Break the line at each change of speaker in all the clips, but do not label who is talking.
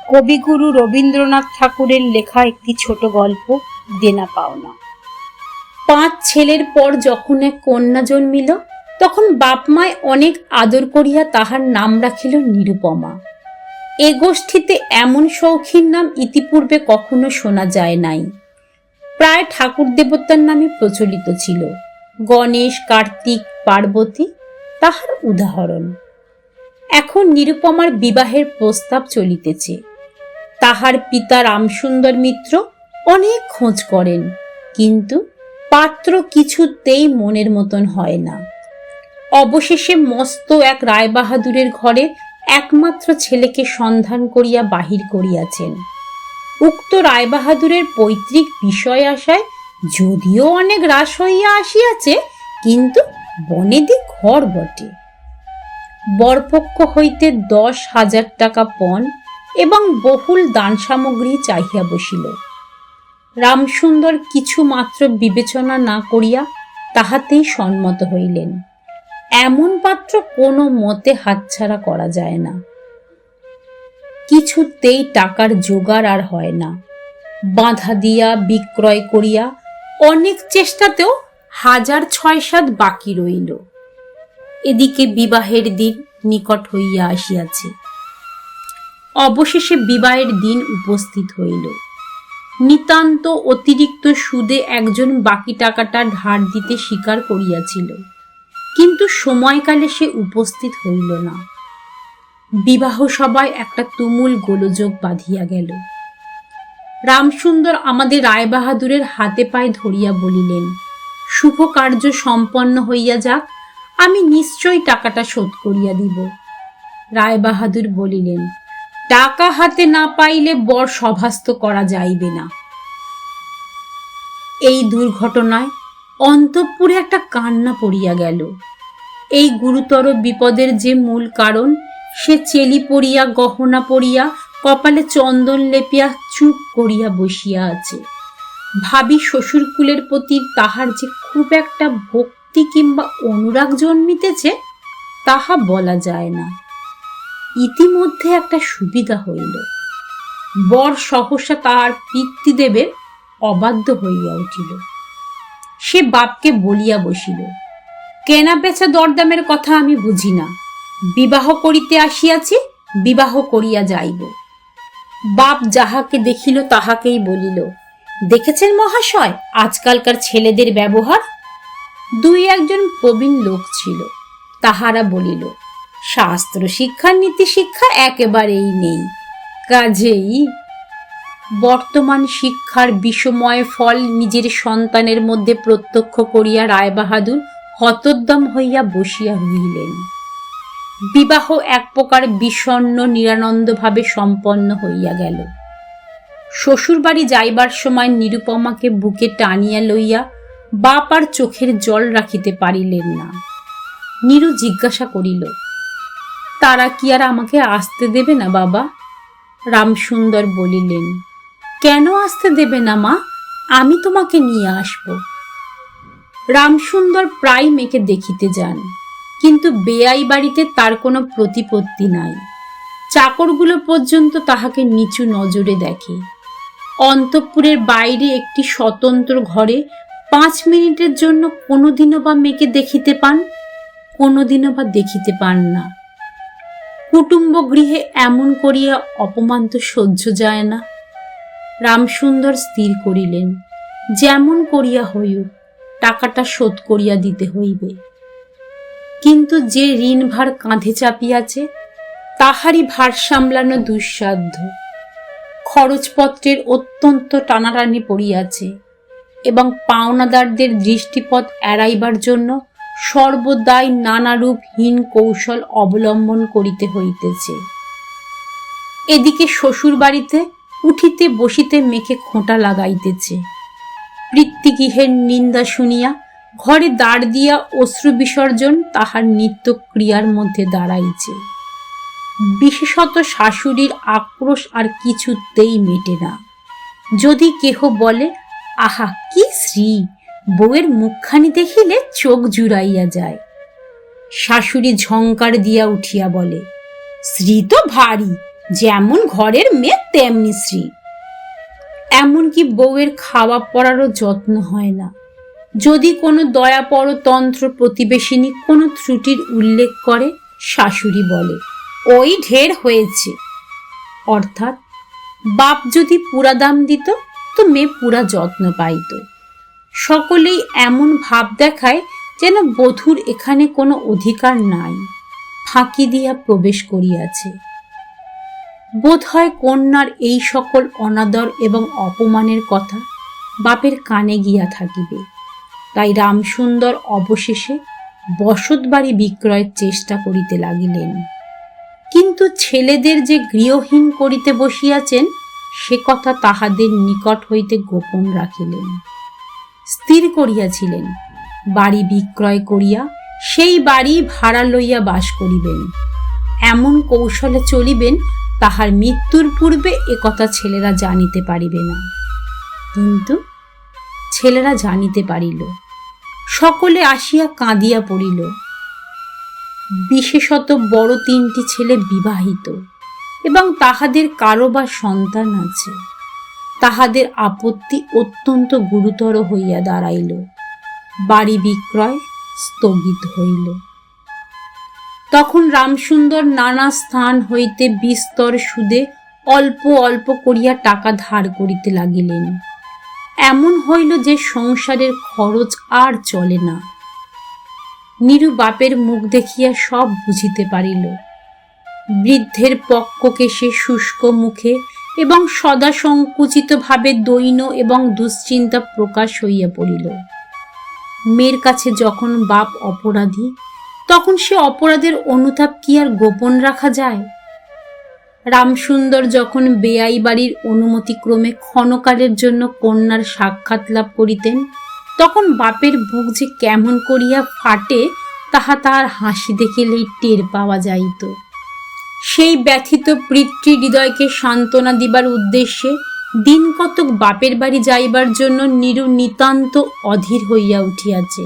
কবিগুরু রবীন্দ্রনাথ ঠাকুরের লেখা একটি ছোট গল্প, দেনা পাওনা। 5 ছেলের পর যখন এক কন্যা জন্মিল, তখন বাপ মায় অনেক আদর করিয়া তাহার নাম রাখিল নিরুপমা। এ গোষ্ঠীতে এমন সৌখীর নাম ইতিপূর্বে কখনো শোনা যায় নাই। প্রায় ঠাকুর দেবতার নামে প্রচলিত ছিল। গণেশ, কার্তিক, পার্বতী তাহার উদাহরণ। এখন নিরুপমার বিবাহের প্রস্তাব চলিতেছে। তাহার পিতা রামসুন্দর মিত্র অনেক খোঁজ করেন, কিন্তু পাত্র কিছুতেই মনের মতন হয় না। অবশেষে মস্ত এক রায়বাহাদুরের ঘরে একমাত্র ছেলেকে সন্ধান করিয়া বাহির করিয়াছেন। উক্ত রায়বাহাদুরের পৈতৃক বিষয় আশায় যদিও অনেক হ্রাস হইয়া আসিয়াছে, কিন্তু বনেদি ঘর বটে। বরপক্ষ হইতে 10,000 টাকা পণ এবং বহুল দান সামগ্রী চাহিয়া বসিল। রামসুন্দর কিছু মাত্র বিবেচনা না করিয়া তাহাতেই সম্মত হইলেন। এমন পাত্র কোনো মতে হাতছাড়া করা যায় না। কিছুতেই টাকার জোগাড় আর হয় না। বাঁধা দিয়া বিক্রয় করিয়া অনেক চেষ্টাতেও 6,7 বাকি রইল। এদিকে বিবাহের দিন নিকট হইয়া আসিয়াছে। অবশেষে বিবাহের দিন উপস্থিত হইল। নিতান্ত অতিরিক্ত সুদে একজন বাকি টাকাটা ধার দিতে স্বীকার করিয়াছিল, কিন্তু সময়কালে সে উপস্থিত হইল না। বিবাহ সভায় একটা তুমুল গোলযোগ বাঁধিয়া গেল। রামসুন্দর আমাদের রায়বাহাদুরের হাতে পায়ে ধরিয়া বলিলেন, শুভ কার্য সম্পন্ন হইয়া যাক, আমি নিশ্চয় টাকাটা শোধ করিয়া দিব। রায়বাহাদুর বলিলেন, টাকা হাতে না পাইলে বর সভাস্থ করা যাইবে না। এই দুর্ঘটনায় অন্তঃপুরে একটা কান্না পড়িয়া গেল। এই গুরুতর বিপদের যে মূল কারণ, সে চেলি পড়িয়া, গহনা পড়িয়া, কপালে চন্দন লেপিয়া চুপ করিয়া বসিয়া আছে। ভাবি শ্বশুরকুলের প্রতি তাহার যে খুব একটা ভক্তি কিংবা অনুরাগ জন্মিতেছে, তাহা বলা যায় না। ইতিমধ্যে একটা সুবিধা হইল। বর সহসা তাহার পিতৃদেবের অবাধ্য হইয়া উঠিল। সে বাপকে বলিয়া বসিল, কেনা বেচা দরদামের কথা আমি বুঝি না, বিবাহ করিতে আসিয়াছি, বিবাহ করিয়া যাইব। বাপ যাহাকে দেখিল তাহাকেই বলিল, দেখেছেন মহাশয় আজকালকার ছেলেদের ব্যবহার? 2-1 প্রবীণ লোক ছিল, তাহারা বলিল, শাস্ত্র শিক্ষা নীতি শিক্ষা একেবারেই নেই। কাজেই বর্তমান শিক্ষার বিষময় ফল নিজের সন্তানের মধ্যে প্রত্যক্ষ করিয়া রায়বাহাদুর হতোদ্যম হইয়া বসিয়া রহিলেন। বিবাহ এক প্রকার বিষণ্ণ নিরানন্দভাবে সম্পন্ন হইয়া গেল। শ্বশুরবাড়ি যাইবার সময় নিরুপমাকে বুকে টানিয়া লইয়া বাপ আর চোখের জল রাখিতে পারিলেন না। নীরু জিজ্ঞাসা করিল, তারা কি আর আমাকে আসতে দেবে না বাবা? রামসুন্দর বলিলেন, কেন আসতে দেবে না মা, আমি তোমাকে নিয়ে আসব। রামসুন্দর প্রায় মেয়েকে দেখিতে যান, কিন্তু বেয়াই বাড়িতে তার কোনো প্রতিপত্তি নাই। চাকরগুলো পর্যন্ত তাহাকে নিচু নজরে দেখে। অন্তঃপুরের বাইরে একটি স্বতন্ত্র ঘরে 5 মিনিটের জন্য কোনোদিনও বা মেয়েকে দেখিতে পান, কোনোদিনও বা দেখিতে পান না। কুটুম্ব গৃহে এমন করিয়া অপমান তো সহ্য যায় না। রামসুন্দর স্থির করিলেন, যেমন করিয়া হইউক টাকাটা শোধ করিয়া দিতে হইবে। কিন্তু যে ঋণ ভার কাঁধে চাপিয়াছে, তাহারই ভার সামলানো দুঃসাধ্য। খরচপত্রের অত্যন্ত টানাটানি পড়িয়াছে এবং পাওনাদারদের দৃষ্টিপথ এড়াইবার জন্য সর্বদাই নানারূপ হীন কৌশল অবলম্বন করিতে হইতেছে। এদিকে শ্বশুর বাড়িতে উঠিতে বসিতে মেখে খোঁটা লাগাইতেছে। পিতৃগৃহের নিন্দা শুনিয়া ঘরে দাঁড় দিয়া অশ্রু বিসর্জন তাহার নিত্য ক্রিয়ার মধ্যে দাঁড়াইছে। বিশেষত শাশুড়ির আক্রোশ আর কিছুতেই মেটে না। যদি কেহ বলে, আহা কি শ্রী, বউয়ের মুখখানি দেখিলে চোখ জুড়াইয়া যায়, শাশুড়ি ঝংকার দিয়া উঠিয়া বলে, শ্রী তো ভারী, যেমন ঘরের মেয়ে তেমনি শ্রী। এমনকি বউয়ের খাওয়া পড়ারও যত্ন হয় না। যদি কোনো দয়াপরতন্ত্র প্রতিবেশিনী কোনো ত্রুটির উল্লেখ করে, শাশুড়ি বলে, ওই ঢের হয়েছে। অর্থাৎ বাপ যদি পুরা দাম দিত তো মেয়ে পুরা যত্ন পাইত। সকলেই এমন ভাব দেখায় যেন বধূর এখানে কোনো অধিকার নাই, ফাঁকি দিয়া প্রবেশ করিয়াছে। বোধ হয় কন্যার এই সকল অনাদর এবং অপমানের কথা বাপের কানে গিয়া থাকিবে। তাই রামসুন্দর অবশেষে বসত বাড়ি বিক্রয়ের চেষ্টা করিতে লাগিলেন। কিন্তু ছেলেদের যে গৃহহীন করিতে বসিয়াছেন সে কথা তাহাদের নিকট হইতে গোপন রাখিলেন। স্থির করিয়াছিলেন বাড়ি বিক্রয় করিয়া সেই বাড়ি ভাড়া লইয়া বাস করিবেন। এমন কৌশলে চলিবেন তাহার মৃত্যুর পূর্বে একথা ছেলেরা জানিতে পারিবে না। কিন্তু ছেলেরা জানিতে পারিল। সকলে আসিয়া কাঁদিয়া পড়িল। বিশেষত বড় 3টি ছেলে বিবাহিত এবং তাহাদের কারো বা সন্তান আছে। তাহাদের আপত্তি অত্যন্ত গুরুতর হইয়া দাঁড়াইল। বাড়ি বিক্রয় স্থগিত হইল। তখন রামসুন্দর নানা স্থান হইতে বিস্তর সুদে অল্প অল্প করিয়া টাকা ধার করিতে লাগিলেন। এমন হইল যে সংসারের খরচ আর চলে না। নীরু বাপের মুখ দেখিয়া সব বুঝিতে পারিল। বৃদ্ধের পক্ককেশে শুষ্ক মুখে এবং সদা সংকুচিত ভাবে দৈন্য এবং দুশ্চিন্তা প্রকাশ হইয়া পড়িল। মেয়ের কাছে যখন বাপ অপরাধী, তখন সে অপরাধের অনুতাপ কি আর গোপন রাখা যায়? রামসুন্দর যখন বেয়াই বাড়ির অনুমতিক্রমে ক্ষণকালের জন্য কন্যার সাক্ষাৎ লাভ করিতেন, তখন বাপের বুক যে কেমন করিয়া ফাটে তাহা তাহার হাসি দেখিলেই টের পাওয়া যাইত। সেই ব্যথিত পিতৃ হৃদয়কে সান্ত্বনা দিবার উদ্দেশ্যে দিন কতক বাপের বাড়ি যাইবার জন্য নীরু নিতান্ত অধীর হইয়া উঠিয়াছে।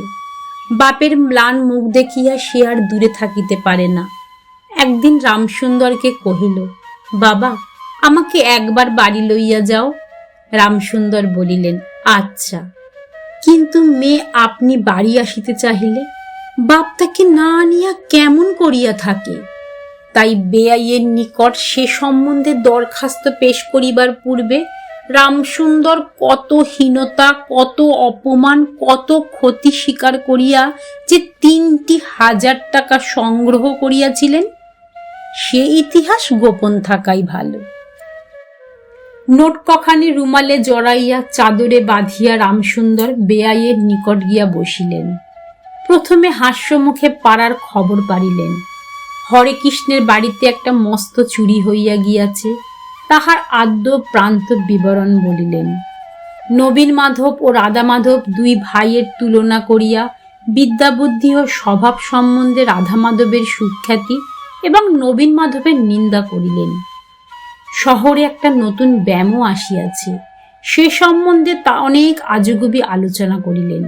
বাপের ম্লান মুখ দেখিয়া সে আর দূরে থাকিতে পারে না। একদিন রামসুন্দরকে কহিল, বাবা, আমাকে একবার বাড়ি লইয়া যাও। রামসুন্দর বলিলেন, আচ্ছা। কিন্তু মেয়ে আপনি বাড়ি আসিতে চাহিলে বাপ তাকে না আনিয়া কেমন করিয়া থাকে? তাই বেয়াইয়ের নিকট সে সম্বন্ধে দরখাস্ত পেশ করিবার পূর্বে রামসুন্দর কত হীনতা, কত অপমান, কত ক্ষতি স্বীকার করিয়া যে 3,000 টাকা সংগ্রহ করিয়াছিলেন, সে ইতিহাস গোপন থাকাই ভালো। নোট কখানি রুমালে জড়াইয়া চাদরে বাঁধিয়া রামসুন্দর বেয়াইয়ের নিকট গিয়া বসিলেন। প্রথমে হাস্যমুখে পাড়ার খবর পাড়িলেন। হরে কৃষ্ণের বাড়িতে একটা মস্ত চুরি হইয়া গিয়াছে, তাহার আদ্য প্রান্ত বিবরণ বলিলেন। নবীন মাধব ও রাধা মাধব 2 ভাইয়ের তুলনা করিয়া বিদ্যাবুদ্ধি ও স্বভাব সম্বন্ধে রাধা মাধবের সুখ্যাতি এবং নবীন মাধবের নিন্দা করিলেন। শহরে একটা নতুন ব্যামো আসিয়াছে, সে সম্বন্ধে তা অনেক আজগুবি আলোচনা করিলেন।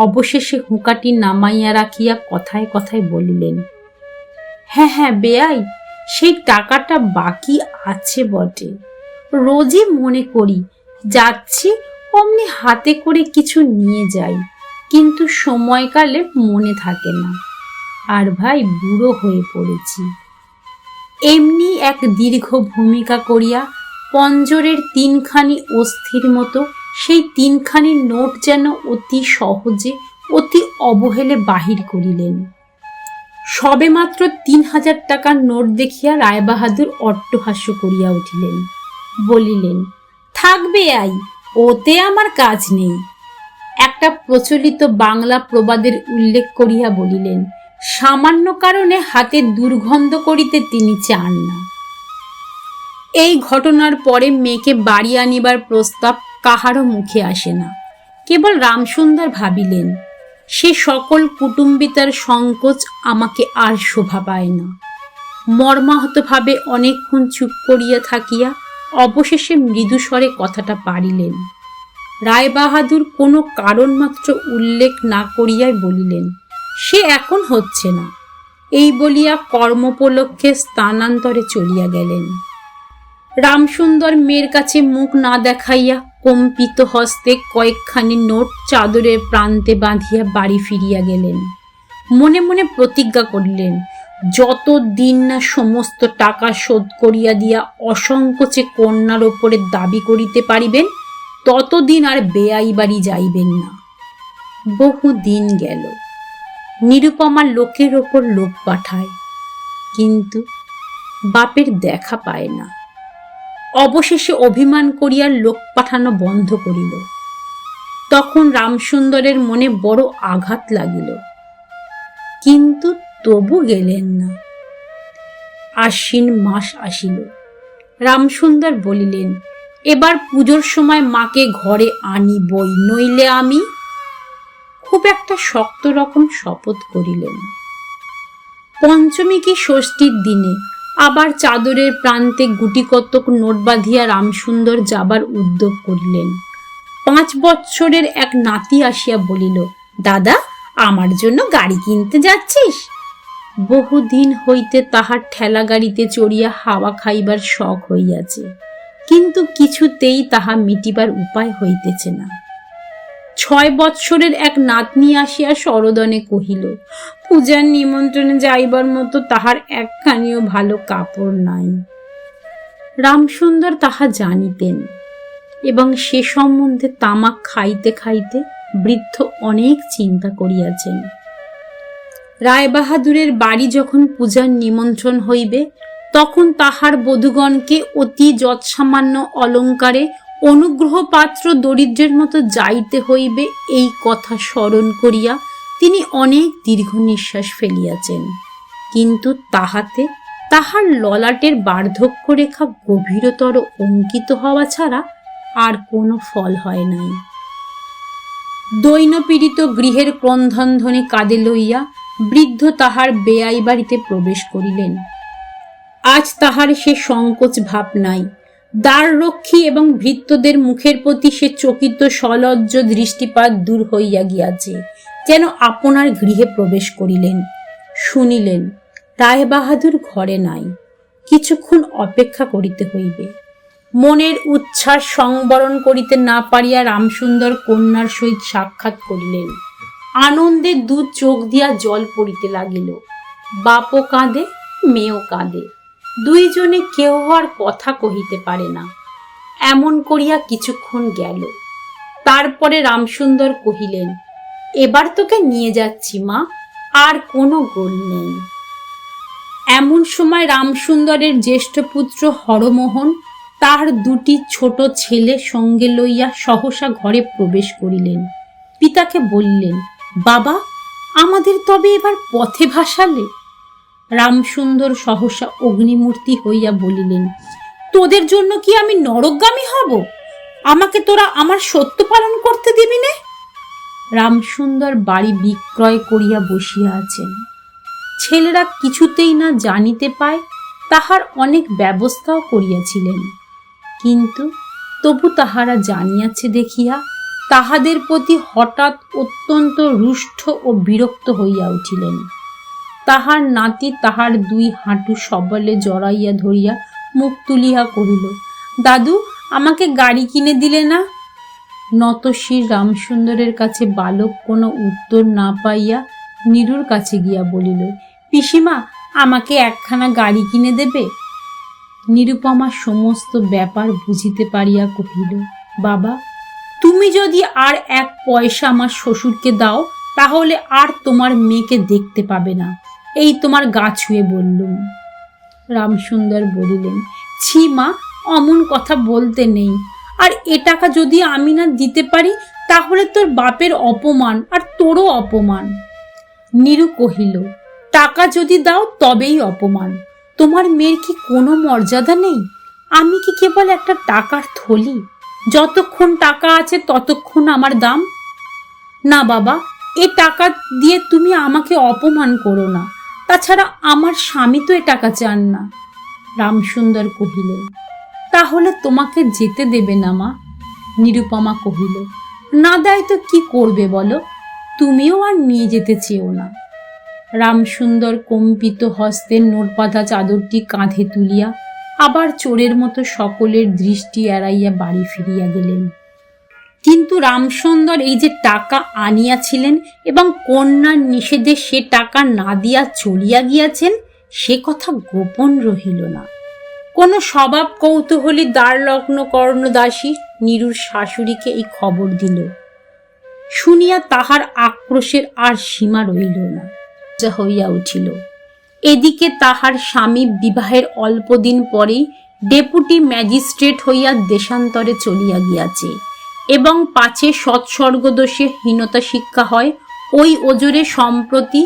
অবশেষে হুঁকাটি নামাইয়া রাখিয়া কথায় কথায় বলিলেন, হ্যাঁ হ্যাঁ বেয়াই, সেই টাকাটা বাকি আছে বটে। রোজই মনে করি যাচ্ছি, অমনি হাতে করে কিছু নিয়ে যাই, কিন্তু সময়কালে মনে থাকে না। আর ভাই, বুড়ো হয়ে পড়েছি। এমনি এক দীর্ঘ ভূমিকা করিয়া পঞ্জরের 3খানি অস্থির মতো সেই 3খানি নোট যেন অতি সহজে, অতি অবহেলে বাহির করিলেন। সবে মাত্র 3,000 টাকার নোট দেখিয়া রায়বাহাদুর অট্টহাস্য করিয়া উঠিলেন। বলিলেন, থাকবে আই, ওতে আমার কাজ নেই। একটা প্রচলিত বাংলা প্রবাদের উল্লেখ করিয়া বলিলেন, সামান্য কারণে হাতে দুর্গন্ধ করিতে তিনি চান না। এই ঘটনার পরে মেয়েকে বাড়ি আনিবার প্রস্তাব কাহারও মুখে আসে না। কেবল রামসুন্দর ভাবিলেন, সে সকল কুটুম্বিতার সংকোচ আমাকে আর শোভা পায় না। মর্মাহতভাবে অনেকক্ষণ চুপ করিয়া থাকিয়া অবশেষে মৃদুস্বরে কথাটা পাড়িলেন। রায়বাহাদুর কোনো কারণ মাত্র উল্লেখ না করিয়াই বলিলেন, সে এখন হচ্ছে না, এই বলিয়া কর্মোপলক্ষে স্থানান্তরে চলিয়া গেলেন। রামসুন্দর মেয়ের কাছে মুখ না দেখাইয়া কম্পিত হস্তে কয়েকখানি নোট চাদরের প্রান্তে বাঁধিয়া বাড়ি ফিরিয়া গেলেন। মনে মনে প্রতিজ্ঞা করিলেন, যত দিন না সমস্ত টাকা শোধ করিয়া দিয়া অসংকোচে কন্যার ওপরে দাবি করিতে পারিবেন, ততদিন আর বেয়াই বাড়ি যাইবেন না। বহু দিন গেল। নিরুপমা লোকের ওপর লোক পাঠায়, কিন্তু বাপের দেখা পায় না। অবশেষে অভিমান করিয়া লোক পাঠানো বন্ধ করিল। তখন রামসুন্দরের মনে বড় আঘাত লাগিল, কিন্তু তবু গেলেন না। আশ্বিন মাস আসিল। রামসুন্দর বলিলেন, এবার পুজোর সময় মাকে ঘরে আনিবই, নইলে আমি। খুব একটা শক্ত রকম শপথ করিলেন। পঞ্চমী কি ষষ্ঠীর দিনে আবার চাদরের প্রান্তে গুটি কতক নোট বাঁধিয়া রামসুন্দর যাবার উদ্যোগ করিলেন। 5 বৎসরের এক নাতি আসিয়া বলিল, দাদা, আমার জন্য গাড়ি কিনতে যাচ্ছিস? বহুদিন হইতে তাহার ঠেলা গাড়িতে চড়িয়া হাওয়া খাইবার শখ হইয়াছে, কিন্তু কিছুতেই তাহা মিটিবার উপায় হইতেছে না। 6 বৎসরের এক নাতনি আসিয়া সরদনে কহিল, পূজার নিমন্ত্রণে যাইবার মতো তাহার একখানিও ভালো কাপড় নাই। রামসুন্দর তাহা জানিতেন এবং সে সম্বন্ধে তামাক খাইতে খাইতে বৃদ্ধ অনেক চিন্তা করিয়াছেন। রায়বাহাদুরের বাড়ি যখন পূজার নিমন্ত্রণ হইবে, তখন তাহার বধূগণকে অতি যৎসামান্য অলঙ্কারে অনুগ্রহ পাত্র দরিদ্রের মতো যাইতে হইবে, এই কথা স্মরণ করিয়া তিনি অনেক দীর্ঘ নিঃশ্বাস ফেলিয়াছেন, কিন্তু তাহাতে তাহার ললাটের বার্ধক্য রেখা গভীরতর অঙ্কিত হওয়া ছাড়া আর কোনো ফল হয় নাই। দৈনপীড়িত গৃহের ক্রন্দনধ্বনি কাঁধে লইয়া বৃদ্ধ তাহার বেয়াই বাড়িতে প্রবেশ করিলেন। আজ তাহার সে সংকোচ ভাব নাই। দ্বাররক্ষী এবং ভৃত্যদের মুখের প্রতি সে চকিত সলজ্জ দৃষ্টিপাত দূর হইয়া গিয়াছে, যেন আপনার গৃহে প্রবেশ করিলেন। শুনিলেন, রায়বাহাদুর ঘরে নাই, কিছুক্ষণ অপেক্ষা করিতে হইবে। মনের উচ্ছ্বাস সংবরণ করিতে না পারিয়া রামসুন্দর কন্যার সহিত সাক্ষাৎ করিলেন। আনন্দে 2 চোখ দিয়া জল পড়িতে লাগিল। বাপও কাঁদে, মেয়েও কাঁদে, 2 জনে কেউ আর কথা কহিতে পারে না। এমন করিয়া কিছুক্ষণ গেল। তারপরে রামসুন্দর কহিলেন, এবার তোকে নিয়ে যাচ্ছি মা, আর কোনো গোল নেই। এমন সময় রামসুন্দরের জ্যেষ্ঠ পুত্র হরমোহন তার 2টি ছোট ছেলে সঙ্গে লইয়া সহসা ঘরে প্রবেশ করিলেন। পিতাকে বললেন, বাবা, আমাদের তবে এবার পথে ভাসালে? রামসুন্দর সহসা অগ্নিমূর্তি হইয়া বলিলেন, তোদের জন্য কি আমি নরকগামী হব? আমাকে তোরা আমার সত্য পালন করতে দিবি নে? রামসুন্দর বাড়ি বিক্রয় করিয়া বসিয়া আছেন। ছেলেরা কিছুতেই না জানিতে পায় তাহার অনেক ব্যবস্থাও করিয়াছিলেন, কিন্তু তবু তাহারা জানিয়াছে দেখিয়া তাহাদের প্রতি হঠাৎ অত্যন্ত রুষ্ট ও বিরক্ত হইয়া উঠিলেন। তাহার নাতি তাহার 2 হাঁটু সবলে জড়াইয়া ধরিয়া মুখ তুলিয়া কহিল, দাদু, আমাকে গাড়ি কিনে দিলে না? নতশির রামসুন্দরের কাছে বালক কোনো উত্তর না পাইয়া নীরুর কাছে গিয়া বলিল, পিসিমা, আমাকে একখানা গাড়ি কিনে দেবে? নিরুপমা সমস্ত ব্যাপার বুঝিতে পারিয়া কহিল, বাবা, তুমি যদি আর 1 পয়সা আমার শ্বশুরকে দাও, তাহলে আর তোমার মেয়েকে দেখতে পাবে না, এই তোমার গা ছুঁয়ে বললুম। রামসুন্দর বলিলেন, ছি মা, অমন কথা বলতে নেই। আর এ টাকা যদি আমি না দিতে পারি, তাহলে তোর বাপের অপমান আর তোরও অপমান। নীরু কহিল, টাকা যদি দাও তবেই অপমান। তোমার মেয়ের কি কোনো মর্যাদা নেই? আমি কি কেবল একটা টাকার থলি? যতক্ষণ টাকা আছে ততক্ষণ আমার দাম। না বাবা, এ টাকা দিয়ে তুমি আমাকে অপমান করো না। তাছাড়া আমার স্বামী তো এ টাকা চান না। রামসুন্দর কহিলেন, তাহলে তোমাকে যেতে দেবে না মা? নিরুপমা কহিল, না দেয় তো কি করবে বলো? তুমিও আর নিয়ে যেতে চেও না। রামসুন্দর কম্পিত হস্তের নোটবাঁধা চাদরটি কাঁধে তুলিয়া আবার চোরের মতো সকলের দৃষ্টি এড়াইয়া বাড়ি ফিরিয়া গেলেন। কিন্তু রামসুন্দর এই যে টাকা আনিয়াছিলেন এবং কন্যার নিষেধে সে টাকা না দিয়া চলিয়া গিয়াছেন, সে কথা গোপন রহিল না। কোনো স্বভাব কৌতূহলী দ্বারলগ্ন কর্ণদাসী নীরুর শাশুড়িকে এই খবর দিল। শুনিয়া তাহার আক্রোশের আর সীমা রইল না, যা হইয়া উঠিল। এদিকে তাহার স্বামী বিবাহের অল্পদিন পরেই ডেপুটি ম্যাজিস্ট্রেট হইয়া দেশান্তরে চলিয়া গিয়াছে এবং পাছে সৎস্বর্গদোষে হীনতা শিক্ষা হয়, ওই ওজরে সম্প্রতি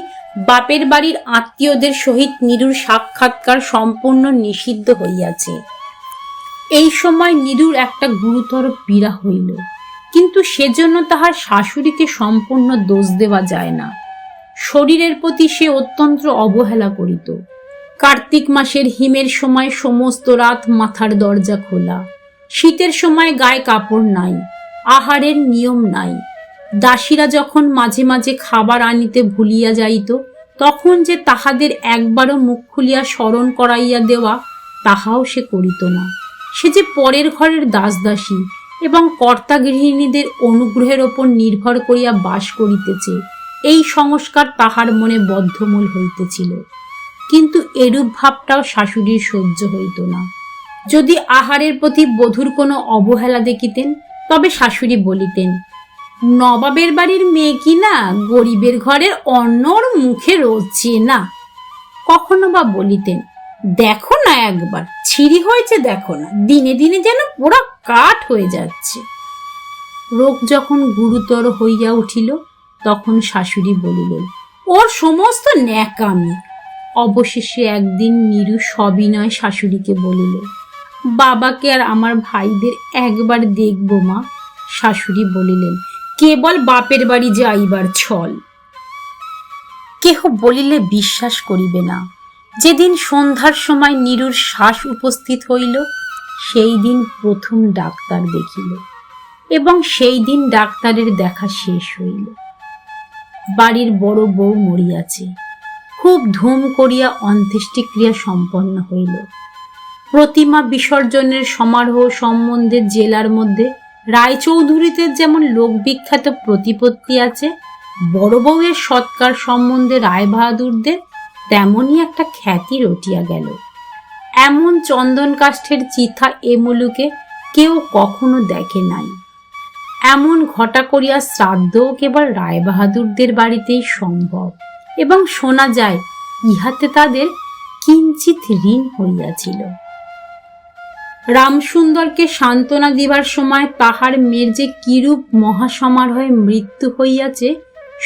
বাপের বাড়ির আত্মীয়দের সহিত নীরুর সাক্ষাৎকার সম্পূর্ণ নিষিদ্ধ হইয়াছে। এই সময় নীরুর একটা গুরুতর পীড়া হইল, কিন্তু সেজন্য তাহার শাশুড়িকে সম্পূর্ণ দোষ দেওয়া যায় না। শরীরের প্রতি সে অত্যন্ত অবহেলা করিত। কার্তিক মাসের হিমের সময় সমস্ত রাত মাথার দরজা খোলা, শীতের সময় গায়ে কাপড় নাই, আহারের নিয়ম নাই। দাসীরা যখন মাঝে মাঝে খাবার আনিতে ভুলিয়া যাইত, তখন যে তাহাদের একবারও মুখ খুলিয়া স্মরণ করাইয়া দেওয়া, তাহাও সে করিত না। সে যে পরের ঘরের দাসদাসী এবং কর্তা গৃহিণীদের অনুগ্রহের ওপর নির্ভর করিয়া বাস করিতেছে, এই সংস্কার তাহার মনে বদ্ধমূল হইতেছিল। কিন্তু এরূপ ভাবটাও শাশুড়ির সহ্য হইত না। যদি আহারের প্রতি বধূর কোনো অবহেলা দেখিতেন, তবে শাশুড়ি বলিতেন, নবাবের বাড়ির মেয়ে কি না, গরিবের ঘরের অন্নর মুখে রোচে না। কখনো বা বলিতেন, দেখো না একবার ছিঁড়ি হয়েছে, দেখো না, দিনে দিনে যেন পুরা কাঠ হয়ে যাচ্ছে। রোগ যখন গুরুতর হইয়া উঠিল, তখন শাশুড়ি বলিলেন, ওর সমস্ত ন্যাকামি। অবশেষে একদিন নীরু সবিনয় শাশুড়িকে বলিল, বাবাকে আর আমার ভাইদের একবার দেখব মা। শাশুড়ি বলিলেন, কেবল বাপের বাড়ি যাইবার ছল। কেহ বলিলে বিশ্বাস করিবে না। যেদিন সন্ধ্যার সময় নীরুর শ্বাস উপস্থিত হইল, সেই দিন প্রথম ডাক্তার দেখিল এবং সেই দিন ডাক্তারের দেখা শেষ হইল। বাড়ির বড় বউ মরিয়াছে। খুব ধুম করিয়া অন্ত্যেষ্টিক্রিয়া সম্পন্ন হইল। প্রতিমা বিসর্জনের সমারোহ সম্বন্ধে জেলার মধ্যে রায়চৌধুরীদের যেমন লোকবিখ্যাত প্রতিপত্তি আছে, বড় বউয়ের সৎকার সম্বন্ধে রায়বাহাদুরদের তেমনই একটা খ্যাতি রটিয়া গেল। এমন চন্দন কাষ্ঠের চিথা এ মুলুকে কেউ কখনো দেখে নাই। এমন ঘটা করিয়া শ্রাদ্ধও কেবল রায়বাহাদুরদের বাড়িতেই সম্ভব এবং শোনা যায় ইহাতে তাদের কিঞ্চিত ঋণ হইয়াছিল। রামসুন্দরকে সান্ত্বনা দিবার সময় তাহার মেয়ের যে কিরূপ মহাসমারোহে মৃত্যু হইয়াছে,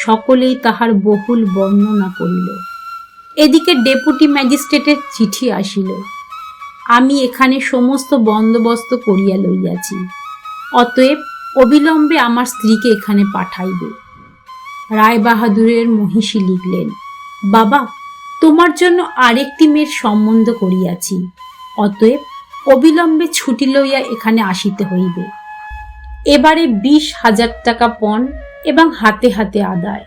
সকলেই তাহার বহুল বর্ণনা করিল। এদিকে ডেপুটি ম্যাজিস্ট্রেটের চিঠি আসিল, আমি এখানে সমস্ত বন্দোবস্ত করিয়া লইয়াছি, অতএব অবিলম্বে আমার স্ত্রীকে এখানে পাঠাইবে। রায়বাহাদুরের মহিষী লিখলেন, বাবা, তোমার জন্য আরেকটি মেয়ের সম্বন্ধ করিয়াছি, অতএব অবিলম্বে ছুটি লইয়া এখানে আসিতে হইবে। এবারে 20,000 টাকা পণ এবং হাতে হাতে আদায়।